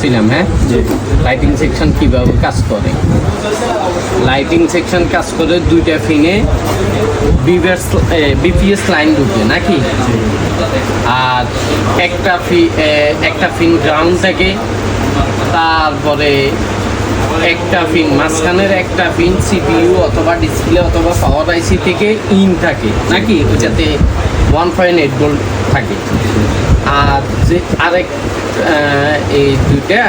ছিলাম হ্যাঁ, lighting section কিভাবে কাজ করে। লাইটিং সেকশন কাজ করে দুইটা ফিনে বিপিএস লাইন ঢুকে নাকি, আর একটা ফিন গ্রাউন্ড থেকে, তারপরে একটা ফিন মাঝখানের একটা ফিন সিপিইউ অথবা ডিসপ্লে অথবা পাওয়ার আইসি থেকে ইন থাকে নাকি, যাতে 1.8 ভোল্ট থাকে। আর যে আরেক এই দুইটা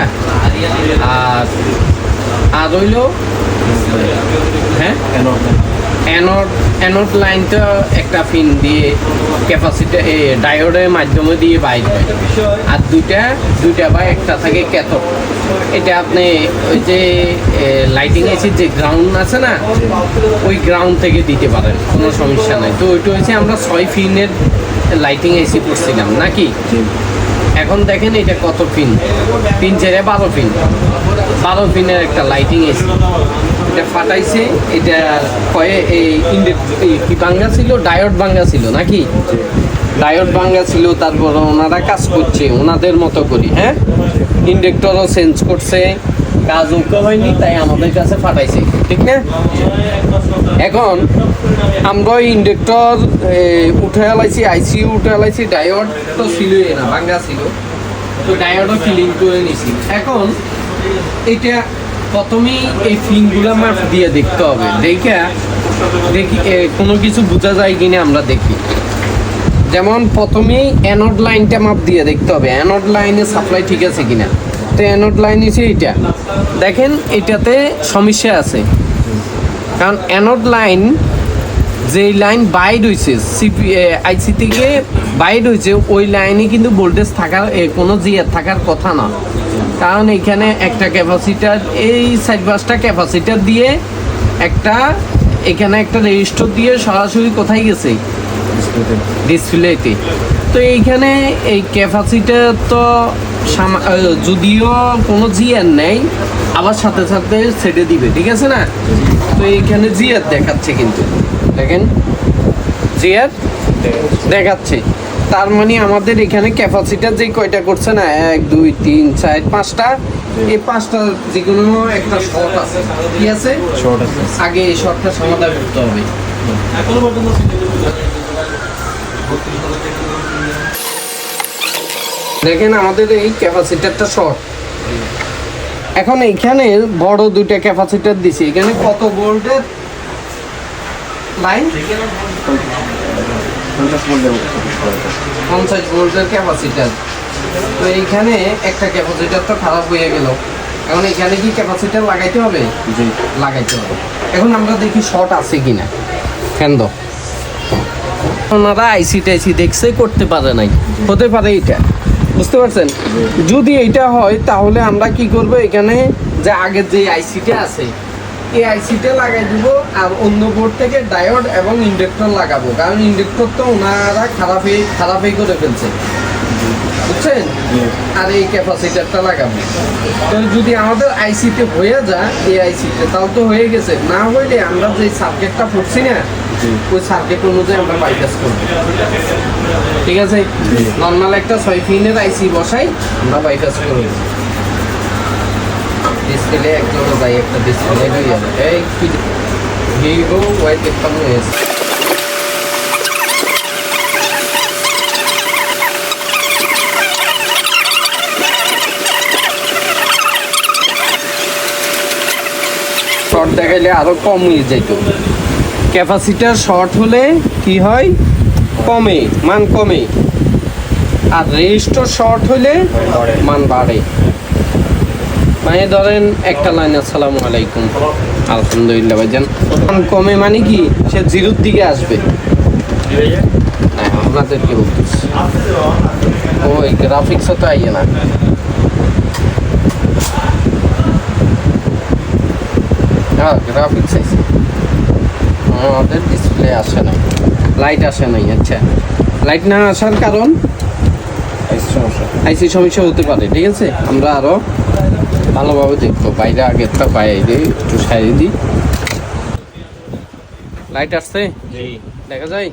আর হইল হ্যাঁ অ্যানোড লাইনটা একটা ফিন দিয়ে ক্যাপাসিটি ডায়োডের মাধ্যমে দিয়ে বাইর হয়, আর দুইটা বা একটা থাকে ক্যাথোড। এটা আপনি ওই যে লাইটিং এসির যে গ্রাউন্ড আছে না, ওই গ্রাউন্ড থেকে দিতে পারেন, কোনো সমস্যা নাই। তো ওইটা হচ্ছে আমরা 6 ফিনের লাইটিং এসি করছিলাম নাকি। এখন দেখেন এটা কত ফিন, 12 ফিন, 12 ফিনের একটা লাইটিং এসি। এটা ফাটাইছে, এটা কি ভাঙ্গা ছিল, ডায়োড ভাঙ্গা ছিল নাকি, ডায়োড ভাঙ্গা ছিল। তারপর ওনারা কাজ করছে ওনাদের মতো করে, হ্যাঁ, ইন্ডাক্টরও চেঞ্জ করছে, কাজ ওকে হয়নি, তাই আমাদের কাছে ফাটাইছে, ঠিক না। এখন আমরা ইন্ডাক্টর উঠে আলাইছি, আইসিইউ উঠে আলাইছি, ডায়োড তো ছিলই না, ভাঙ্গা ছিল, তো ডায়োডও ফিলিং করে নিছি। এখন এটা প্রথমেই এই ফিনগুলো মাপ দিয়ে দেখতে হবে, দেখি কোনো কিছু বোঝা যায় কিনা আমরা দেখি। যেমন প্রথমেই অ্যানোড লাইনটা মাপ দিয়ে দেখতে হবে, অ্যানোড লাইনে সাপ্লাই ঠিক আছে কিনা। তো অ্যানোড লাইন এসে এটা দেখেন, এটাতে সমস্যা আছে, কারণ অ্যানোড লাইন যেই লাইন বাইর হয়েছে আইসি থেকে বাইর হয়েছে, ওই লাইনে কিন্তু ভোল্টেজ থাকার কোনো জিয়ার থাকার কথা না। কারণ এখানে একটা ক্যাপাসিটার, এই 4-5টা ক্যাপাসিটার দিয়ে এখানে একটা রেজিস্টার দিয়ে সরাসরি কোথায় গেছে, ডিসপ্লেতে। তো এইখানে এই ক্যাপাসিটার তো যদিও কোনো জিয়ার নেই, আবার সাথে সাথে ছেড়ে দিবে, ঠিক আছে না। তো এইখানে জিয়ার দেখাচ্ছে, কিন্তু দেখেন জিয়ার দেখাচ্ছে, তার মানে আমাদের এখানে ক্যাপাসিটার যে কয়টা করছে না, 1 2 3 4 5টা, এই 5টা যে কোনো একটা শর্ট আছে, কি আছে, শর্ট আছে। আগে এই শর্টটা সমাধান করতে হবে। দেখেন আমাদের এই ক্যাপাসিটারটা শর্ট। এখন এইখানে বড় দুইটা ক্যাপাসিটার দিছি, এখানে কত ভোল্টের লাইন, 50 ভোল্টের ক্যাপাসিটার। তো এইখানে একটা ক্যাপাসিটার তো খারাপ হয়ে গেল, এখন এখানে কি ক্যাপাসিটার লাগাইতে হবে, লাগাইতে হবে। এখন আমরা দেখি শর্ট আছে কিনা। কেন ওনারা আইসি টাইসি দেখছে, করতে পারে নাই, হতে পারে এটা, বুঝতে পারছেন। যদি এইটা হয় তাহলে আমরা কি করব, এখানে যে আগের যে আইসিটা আছে এই আইসিটা লাগাই দিব, আর অন্য বোর্ড থেকে ডায়োড এবং ইন্ডাক্টর লাগাবো, কারণ ইন্ডাক্টর তো ওনারা খারাপই করে ফেলছে, বুঝছেন। আর এই ক্যাপাসিটারটা লাগাবো। তো যদি আমাদের আইসিতে হয়ে যায়, এই আইসিতে তাও তো হয়ে গেছে, না হইলে আমরা যে সার্কিটটা পড়ছি না, ওই সার্কিট অনুযায়ী আমরা বাইপাস করবো, ঠিক আছে। নর্মাল একটা 6 পিনের আইসি বসাই, আমরা বাইপাস করবো। ডিসপ্লে একজন যাই, একটা ডিসপ্লে হয়ে যাবে। এই ভিভো Y53s, শর্ট দেখাইলে আরো কম হয়ে যেত। ক্যাপাসিটার শর্ট হলে কি হয়, কমে, মান কমে, আর রেজিস্টার শর্ট হলে মান বাড়ে। মানে ধরেন একটা লাইন, আসসালামু আলাইকুম, আলহামদুলিল্লাহ ভাইজান, মান কমে মানে কি, সে 0-র দিকে আসবে। আপনাদেরকে বলতেছি, ওই গ্রাফিক্সও তো আইয়ে না। হ্যাঁ, গ্রাফিক্স আছে, আমাদের ডিসপ্লে আসে নাই, লাইট আসে নাই। আচ্ছা, লাইট না আসার কারণ আইসি সমস্যা হতে পারে, ঠিক আছে। আমরা আরো ভালোভাবে দেখবো, বাইরে আগেরটা বাইরে দিই, একটু সাইড দিই। লাইট আসছে, দেখা যায়।